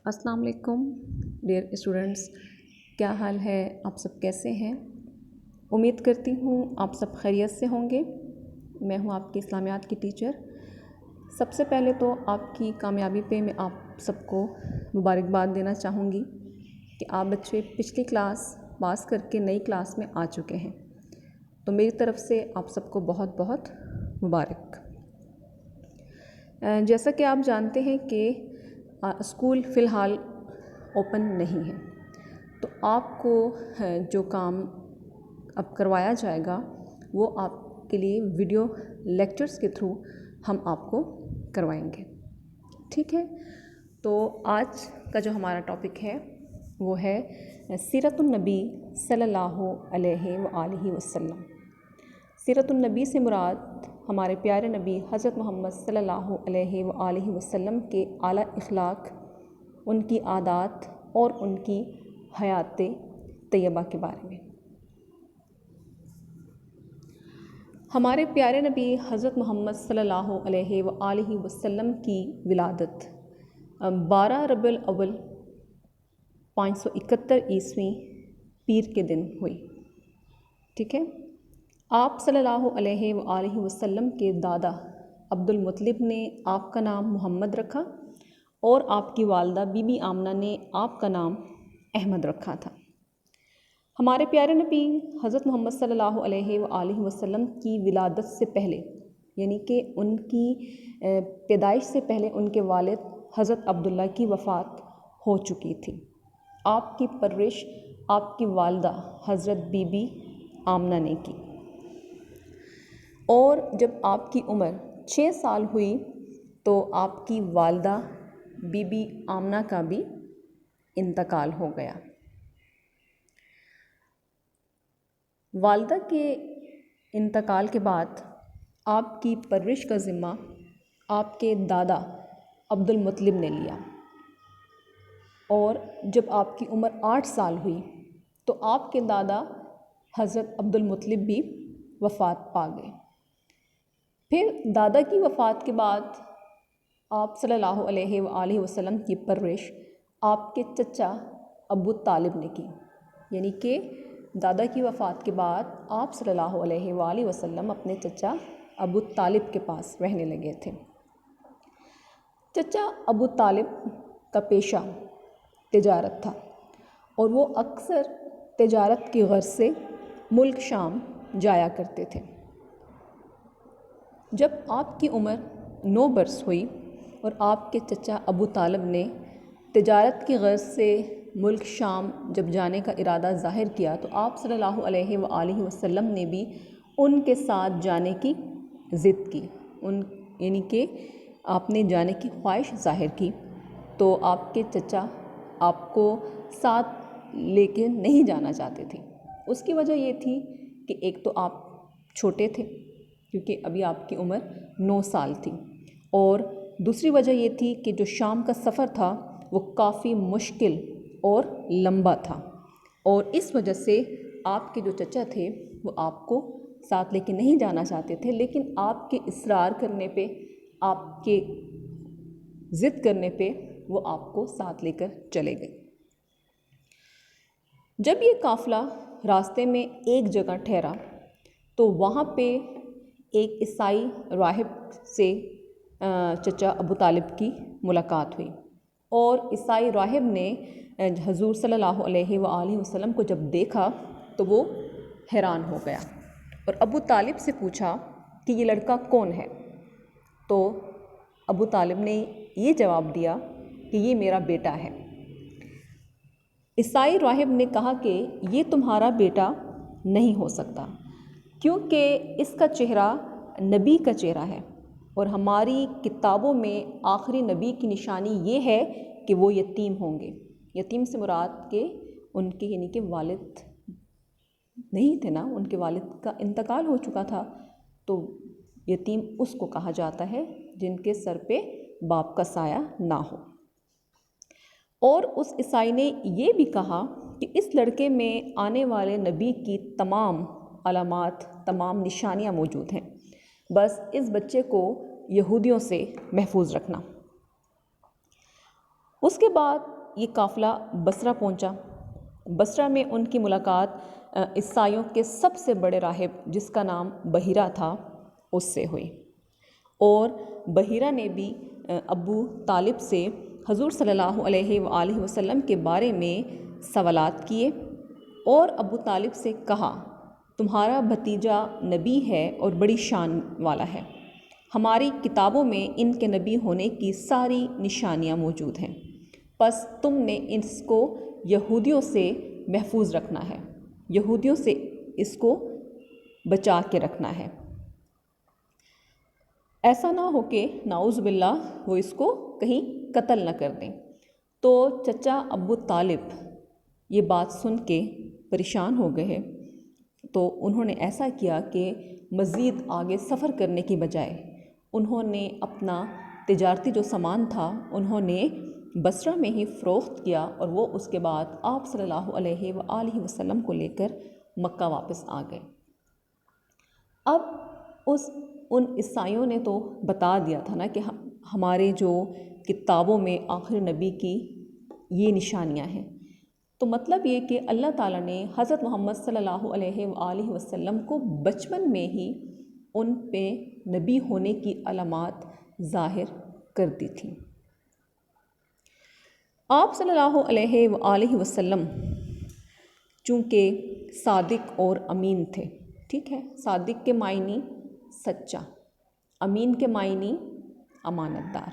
السلام علیکم dear students, کیا حال ہے؟ آپ سب کیسے ہیں؟ امید کرتی ہوں آپ سب خیریت سے ہوں گے۔ میں ہوں آپ کی اسلامیات کی ٹیچر۔ سب سے پہلے تو آپ کی کامیابی پہ میں آپ سب کو مبارکباد دینا چاہوں گی کہ آپ بچے پچھلی کلاس پاس کر کے نئی کلاس میں آ چکے ہیں، تو میری طرف سے آپ سب کو بہت بہت مبارک۔ جیسا کہ آپ جانتے ہیں کہ اسکول فی الحال اوپن نہیں ہے، تو آپ کو جو کام اب کروایا جائے گا وہ آپ کے لیے ویڈیو لیکچرز کے تھرو ہم آپ کو کروائیں گے، ٹھیک ہے؟ تو آج کا جو ہمارا ٹاپک ہے وہ ہے سیرت النبی صلی اللہ علیہ وآلہ وسلم۔ سیرت النبی سے مراد ہمارے پیارے نبی حضرت محمد صلی اللہ علیہ وآلہ وسلم کے اعلیٰ اخلاق، ان کی عادات اور ان کی حیات طیبہ کے بارے میں۔ ہمارے پیارے نبی حضرت محمد صلی اللہ علیہ وآلہ وسلم کی ولادت 12 ربیع الاول 571 عیسوی پیر کے دن ہوئی، ٹھیک ہے؟ آپ صلی اللہ علیہ وآلہ وسلم کے دادا عبد المطلب نے آپ کا نام محمد رکھا اور آپ کی والدہ بی بی آمنہ نے آپ کا نام احمد رکھا تھا۔ ہمارے پیارے نبی حضرت محمد صلی اللہ علیہ وآلہ وسلم کی ولادت سے پہلے، یعنی کہ ان کی پیدائش سے پہلے ان کے والد حضرت عبداللہ کی وفات ہو چکی تھی۔ آپ کی پرورش آپ کی والدہ حضرت بی بی آمنہ نے کی، اور جب آپ کی عمر 6 سال ہوئی تو آپ کی والدہ بی بی آمنہ کا بھی انتقال ہو گیا۔ والدہ کے انتقال کے بعد آپ کی پرورش کا ذمہ آپ کے دادا عبد المطلب نے لیا، اور جب آپ کی عمر 8 سال ہوئی تو آپ کے دادا حضرت عبد المطلب بھی وفات پا گئے۔ پھر دادا کی وفات کے بعد آپ صلی اللہ علیہ وآلہ وسلم کی پرورش آپ کے چچا ابو طالب نے کی، یعنی کہ دادا کی وفات کے بعد آپ صلی اللہ علیہ وآلہ وسلم اپنے چچا ابو طالب کے پاس رہنے لگے تھے۔ چچا ابو طالب کا پیشہ تجارت تھا، اور وہ اکثر تجارت کی غرض سے ملک شام جایا کرتے تھے۔ جب آپ کی عمر 9 برس ہوئی اور آپ کے چچا ابو طالب نے تجارت کی غرض سے ملک شام جب جانے کا ارادہ ظاہر کیا تو آپ صلی اللہ علیہ وآلہ وسلم نے بھی ان کے ساتھ جانے کی ضد کی، یعنی کہ آپ نے جانے کی خواہش ظاہر کی، تو آپ کے چچا آپ کو ساتھ لے کے نہیں جانا چاہتے تھے۔ اس کی وجہ یہ تھی کہ ایک تو آپ چھوٹے تھے، کیونکہ ابھی آپ کی عمر 9 سال تھی، اور دوسری وجہ یہ تھی کہ جو شام کا سفر تھا وہ کافی مشکل اور لمبا تھا، اور اس وجہ سے آپ کے جو چچا تھے وہ آپ کو ساتھ لے کے نہیں جانا چاہتے تھے، لیکن آپ کے اصرار کرنے پہ، آپ کے ضد کرنے پہ وہ آپ کو ساتھ لے کر چلے گئے۔ جب یہ قافلہ راستے میں ایک جگہ ٹھہرا تو وہاں پہ ایک عیسائی راہب سے چچا ابو طالب کی ملاقات ہوئی، اور عیسائی راہب نے حضور صلی اللہ علیہ وآلہ وسلم کو جب دیکھا تو وہ حیران ہو گیا، اور ابو طالب سے پوچھا کہ یہ لڑکا کون ہے؟ تو ابو طالب نے یہ جواب دیا کہ یہ میرا بیٹا ہے۔ عیسائی راہب نے کہا کہ یہ تمہارا بیٹا نہیں ہو سکتا، کیونکہ اس کا چہرہ نبی کا چہرہ ہے، اور ہماری کتابوں میں آخری نبی کی نشانی یہ ہے کہ وہ یتیم ہوں گے۔ یتیم سے مراد کہ ان کے یعنی کہ والد نہیں تھے نا، ان کے والد کا انتقال ہو چکا تھا، تو یتیم اس کو کہا جاتا ہے جن کے سر پہ باپ کا سایہ نہ ہو۔ اور اس عیسائی نے یہ بھی کہا کہ اس لڑکے میں آنے والے نبی کی تمام علامات، تمام نشانیاں موجود ہیں، بس اس بچے کو یہودیوں سے محفوظ رکھنا۔ اس کے بعد یہ قافلہ بصرہ پہنچا۔ بصرہ میں ان کی ملاقات عیسائیوں کے سب سے بڑے راہب جس کا نام بحیرہ تھا اس سے ہوئی، اور بحیرہ نے بھی ابو طالب سے حضور صلی اللہ علیہ وآلہ وسلم کے بارے میں سوالات کیے، اور ابو طالب سے کہا تمہارا بھتیجا نبی ہے اور بڑی شان والا ہے، ہماری کتابوں میں ان کے نبی ہونے کی ساری نشانیاں موجود ہیں، پس تم نے اس کو یہودیوں سے محفوظ رکھنا ہے، یہودیوں سے اس کو بچا کے رکھنا ہے، ایسا نہ ہو کہ نعوذ باللہ وہ اس کو کہیں قتل نہ کر دیں۔ تو چچا ابو طالب یہ بات سن کے پریشان ہو گئے، تو انہوں نے ایسا کیا کہ مزید آگے سفر کرنے کی بجائے انہوں نے اپنا تجارتی جو سامان تھا انہوں نے بصرہ میں ہی فروخت کیا، اور وہ اس کے بعد آپ صلی اللہ علیہ وآلہ وسلم کو لے کر مکہ واپس آ گئے۔ اب ان عیسائیوں نے تو بتا دیا تھا نا کہ ہمارے جو کتابوں میں آخر نبی کی یہ نشانیاں ہیں، تو مطلب یہ کہ اللہ تعالیٰ نے حضرت محمد صلی اللہ علیہ وآلہ وسلم کو بچپن میں ہی ان پہ نبی ہونے کی علامات ظاہر کر دی تھیں۔ آپ صلی اللہ علیہ وآلہ وسلم چونکہ صادق اور امین تھے، ٹھیک ہے، صادق کے معنی سچا، امین کے معنی امانت دار،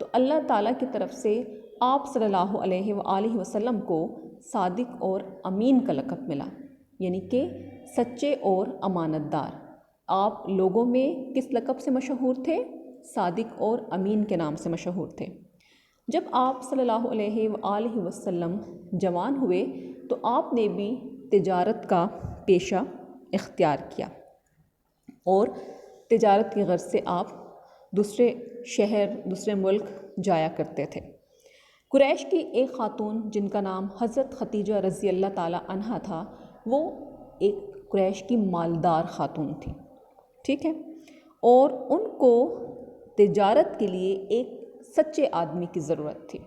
تو اللہ تعالیٰ کی طرف سے آپ صلی اللہ علیہ وآلہ وسلم کو صادق اور امین کا لقب ملا، یعنی کہ سچے اور امانت دار۔ آپ لوگوں میں کس لقب سے مشہور تھے؟ صادق اور امین کے نام سے مشہور تھے۔ جب آپ صلی اللہ علیہ وآلہ وسلم جوان ہوئے تو آپ نے بھی تجارت کا پیشہ اختیار کیا، اور تجارت کی غرض سے آپ دوسرے شہر، دوسرے ملک جایا کرتے تھے۔ قریش کی ایک خاتون جن کا نام حضرت ختیجہ رضی اللہ تعالیٰ عنہا تھا، وہ ایک قریش کی مالدار خاتون تھی، ٹھیک ہے، اور ان کو تجارت کے لیے ایک سچے آدمی کی ضرورت تھی۔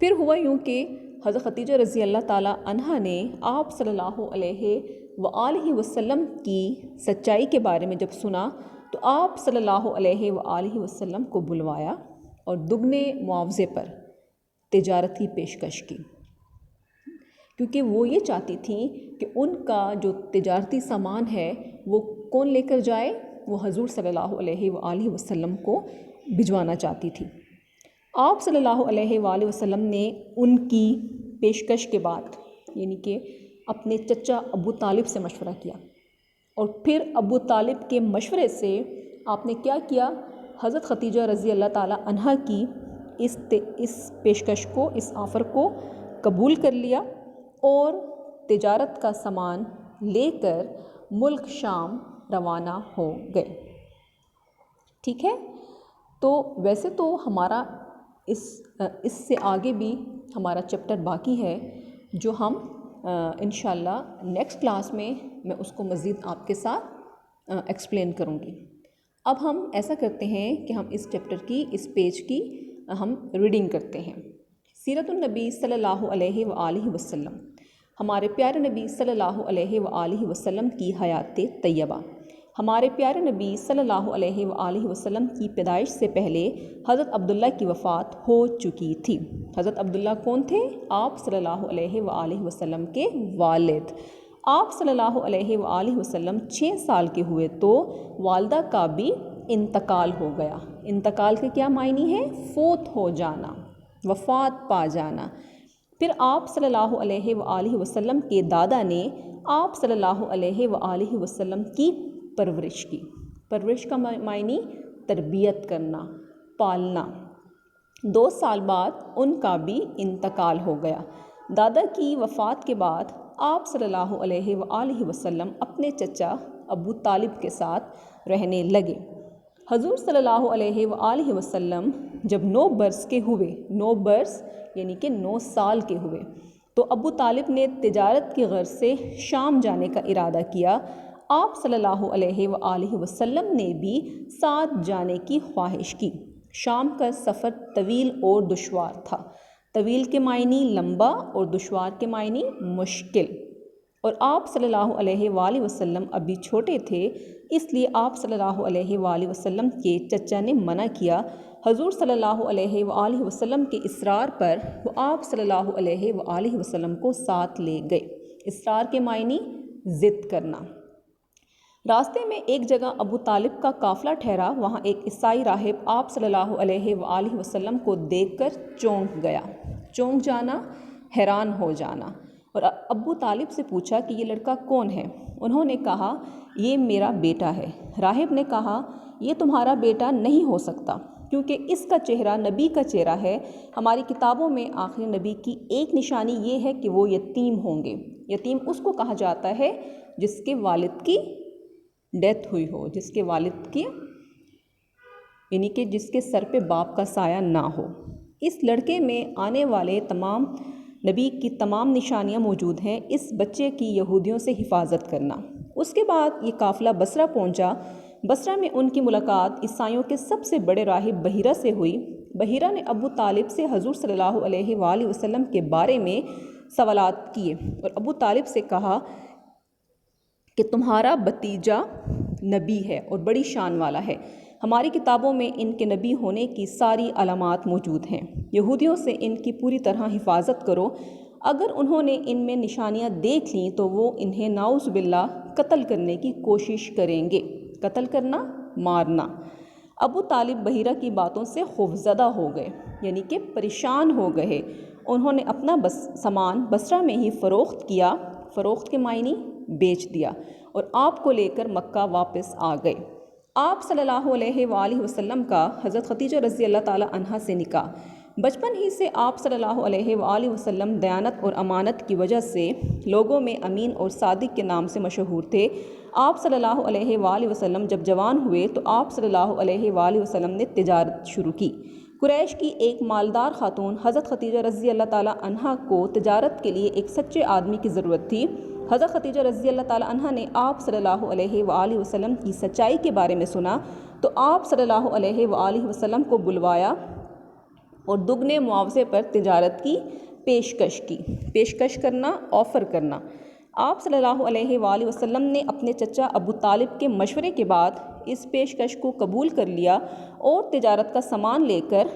پھر ہوا یوں کہ حضرت ختیجہ رضی اللہ تعالیٰ عنہا نے آپ صلی اللہ علیہ وآلہ وسلم کی سچائی کے بارے میں جب سنا تو آپ صلی اللہ علیہ وآلہ وسلم کو بلوایا اور دگنے معاوضے پر تجارت کی پیشکش کی، کیونکہ وہ یہ چاہتی تھیں کہ ان کا جو تجارتی سامان ہے وہ کون لے کر جائے؟ وہ حضور صلی اللہ علیہ وآلہ وسلم کو بھجوانا چاہتی تھی۔ آپ صلی اللہ علیہ وآلہ وسلم نے ان کی پیشکش کے بعد یعنی کہ اپنے چچا ابو طالب سے مشورہ کیا، اور پھر ابو طالب کے مشورے سے آپ نے کیا کیا؟ حضرت ختیجہ رضی اللہ تعالیٰ عنہا کی اس پیشکش کو، اس آفر کو قبول کر لیا، اور تجارت کا سامان لے کر ملک شام روانہ ہو گئے، ٹھیک ہے۔ تو ویسے تو ہمارا اس سے آگے بھی ہمارا چیپٹر باقی ہے جو ہم انشاءاللہ نیکسٹ کلاس میں اس کو مزید آپ کے ساتھ ایکسپلین کروں گی۔ اب ہم ایسا کرتے ہیں کہ ہم اس چیپٹر کی، اس پیج کی ہم ریڈنگ کرتے ہیں۔ سیرت النبی صلی اللہ علیہ وآلہ وسلم، ہمارے پیارے نبی صلی اللہ علیہ وآلہ وسلم کی حیات طیبہ۔ ہمارے پیارے نبی صلی اللہ علیہ وآلہ وسلم کی پیدائش سے پہلے حضرت عبداللہ کی وفات ہو چکی تھی۔ حضرت عبداللہ کون تھے؟ آپ صلی اللہ علیہ وآلہ وسلم کے والد۔ آپ صلی اللہ علیہ وآلہ وسلم 6 سال کے ہوئے تو والدہ کا بھی انتقال ہو گیا۔ انتقال کے کیا معنی ہے؟ فوت ہو جانا، وفات پا جانا۔ پھر آپ صلی اللہ علیہ وآلہ وسلم کے دادا نے آپ صلی اللہ علیہ وآلہ وسلم کی پرورش کی۔ پرورش کا معنی تربیت کرنا، پالنا۔ 2 سال بعد ان کا بھی انتقال ہو گیا۔ دادا کی وفات کے بعد آپ صلی اللہ علیہ وآلہ وسلم اپنے چچا ابو طالب کے ساتھ رہنے لگے۔ حضور صلی اللہ علیہ وآلہ وسلم جب 9 برس کے ہوئے، 9 برس یعنی کہ 9 سال کے ہوئے، تو ابو طالب نے تجارت کی غرض سے شام جانے کا ارادہ کیا۔ آپ صلی اللہ علیہ وآلہ وسلم نے بھی ساتھ جانے کی خواہش کی۔ شام کا سفر طویل اور دشوار تھا۔ طویل کے معنی لمبا اور دشوار کے معنی مشکل، اور آپ صلی اللہ علیہ وآلہ وسلم ابھی چھوٹے تھے، اس لیے آپ صلی اللہ علیہ وآلہ وسلم کے چچا نے منع کیا۔ حضور صلی اللہ علیہ وآلہ وسلم کے اصرار پر وہ آپ صلی اللہ علیہ وآلہ وسلم کو ساتھ لے گئے۔ اصرار کے معنی ضد کرنا۔ راستے میں ایک جگہ ابو طالب کا قافلہ ٹھہرا، وہاں ایک عیسائی راہب آپ صلی اللہ علیہ وآلہ وسلم کو دیکھ کر چونک گیا۔ چونک جانا، حیران ہو جانا، اور ابو طالب سے پوچھا کہ یہ لڑکا کون ہے؟ انہوں نے کہا یہ میرا بیٹا ہے۔ راہب نے کہا یہ تمہارا بیٹا نہیں ہو سکتا، کیونکہ اس کا چہرہ نبی کا چہرہ ہے۔ ہماری کتابوں میں آخری نبی کی ایک نشانی یہ ہے کہ وہ یتیم ہوں گے۔ یتیم اس کو کہا جاتا ہے جس کے والد کی ڈیتھ ہوئی ہو، جس کے والد کی یعنی کہ جس کے سر پہ باپ کا سایہ نہ ہو۔ اس لڑکے میں آنے والے تمام نبی کی تمام نشانیاں موجود ہیں۔ اس بچے کی یہودیوں سے حفاظت کرنا۔ اس کے بعد یہ قافلہ بصرہ پہنچا۔ بصرہ میں ان کی ملاقات عیسائیوں کے سب سے بڑے راہب بحیرہ سے ہوئی۔ بحیرہ نے ابو طالب سے حضور صلی اللہ علیہ وآلہ وسلم کے بارے میں سوالات کیے اور ابو طالب سے کہا کہ تمہارا بھتیجا نبی ہے اور بڑی شان والا ہے۔ ہماری کتابوں میں ان کے نبی ہونے کی ساری علامات موجود ہیں۔ یہودیوں سے ان کی پوری طرح حفاظت کرو۔ اگر انہوں نے ان میں نشانیاں دیکھ لیں تو وہ انہیں نعوذ باللہ قتل کرنے کی کوشش کریں گے۔ قتل کرنا، مارنا۔ ابو طالب بحیرہ کی باتوں سے خوفزدہ ہو گئے، یعنی کہ پریشان ہو گئے۔ انہوں نے اپنا سامان بصرہ میں ہی فروخت کیا۔ فروخت کے معنی بیچ دیا، اور آپ کو لے کر مکہ واپس آ گئے۔ آپ صلی اللہ علیہ وآلہ وسلم کا حضرت خدیجہ رضی اللہ تعالی عنہا سے نکاح۔ بچپن ہی سے آپ صلی اللہ علیہ وآلہ وسلم دیانت اور امانت کی وجہ سے لوگوں میں امین اور صادق کے نام سے مشہور تھے۔ آپ صلی اللہ علیہ وآلہ وسلم جب جوان ہوئے تو آپ صلی اللہ علیہ وآلہ وسلم نے تجارت شروع کی۔ قریش کی ایک مالدار خاتون حضرت خدیجہ رضی اللہ تعالی عنہا کو تجارت کے لیے ایک سچے آدمی کی ضرورت تھی۔ حضرت خدیجہ رضی اللہ تعالی عنہا نے آپ صلی اللہ علیہ وآلہ وسلم کی سچائی کے بارے میں سنا تو آپ صلی اللہ علیہ وآلہ وسلم کو بلوایا اور دگنے معاوضے پر تجارت کی پیشکش کی۔ پیشکش کرنا، آفر کرنا۔ آپ صلی اللہ علیہ وآلہ وسلم نے اپنے چچا ابو طالب کے مشورے کے بعد اس پیشکش کو قبول کر لیا اور تجارت کا سامان لے کر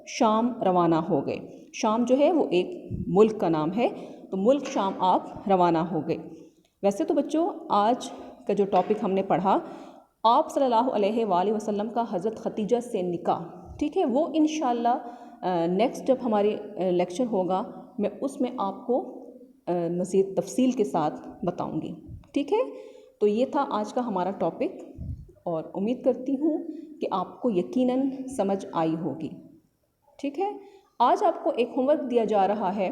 شام روانہ ہو گئے۔ شام جو ہے وہ ایک ملک کا نام ہے، تو ملک شام آپ روانہ ہو گئے۔ ویسے تو بچوں آج کا جو ٹاپک ہم نے پڑھا، آپ صلی اللہ علیہ وآلہ وسلم کا حضرت خدیجہ سے نکاح، ٹھیک ہے، وہ انشاءاللہ نیکسٹ جب ہماری لیکچر ہوگا میں اس میں آپ کو مزید تفصیل کے ساتھ بتاؤں گی، ٹھیک ہے۔ تو یہ تھا آج کا ہمارا ٹاپک، اور امید کرتی ہوں کہ آپ کو یقیناً سمجھ آئی ہوگی، ٹھیک ہے۔ آج آپ کو ایک ہوم ورک دیا جا رہا ہے،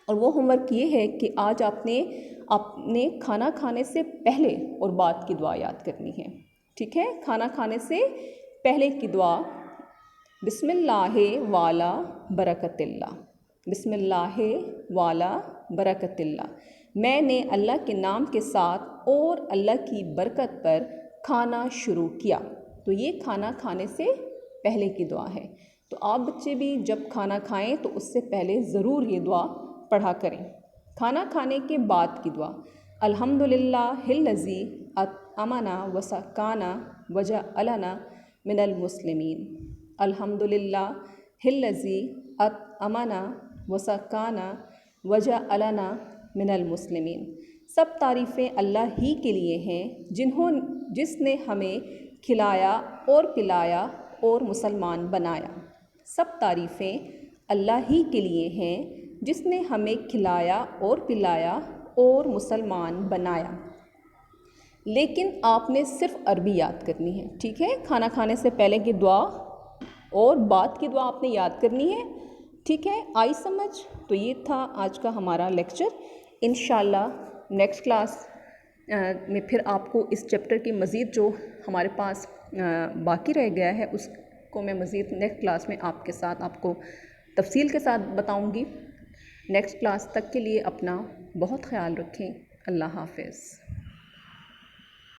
اور وہ ہوم ورک یہ ہے کہ آج آپ نے کھانا کھانے سے پہلے اور بعد کی دعا یاد کرنی ہے، ٹھیک ہے۔ کھانا کھانے سے پہلے کی دعا، بسم اللہ والا برکت اللہ، بسم اللہ والا برکت اللہ، میں نے اللہ کے نام کے ساتھ اور اللہ کی برکت پر کھانا شروع کیا۔ تو یہ کھانا کھانے سے پہلے کی دعا ہے۔ تو آپ بچے بھی جب کھانا کھائیں تو اس سے پہلے ضرور یہ دعا پڑھا کریں۔ کھانا کھانے کے بعد کی دعا، الحمدللہ الذی اطعمنا وسقانا وجعلنا من المسلمین، الحمدللہ الذی اطعمنا وسقانا وجعلنا من المسلمین۔ سب تعریفیں اللہ ہی کے لیے ہیں جس نے ہمیں کھلایا اور پلایا اور مسلمان بنایا۔ سب تعریفیں اللہ ہی کے لیے ہیں جس نے ہمیں کھلایا اور پلایا اور مسلمان بنایا۔ لیکن آپ نے صرف عربی یاد کرنی ہے، ٹھیک ہے۔ کھانا کھانے سے پہلے کی دعا اور بعد کی دعا آپ نے یاد کرنی ہے، ٹھیک ہے۔ آئی سمجھ؟ تو یہ تھا آج کا ہمارا لیکچر۔ انشاءاللہ نیکسٹ کلاس میں پھر آپ کو اس چیپٹر کی مزید جو ہمارے پاس باقی رہ گیا ہے اس کو میں مزید نیکسٹ کلاس میں آپ کے ساتھ آپ کو تفصیل کے ساتھ بتاؤں گی۔ نیکسٹ کلاس تک کے لیے اپنا بہت خیال رکھیں۔ اللہ حافظ۔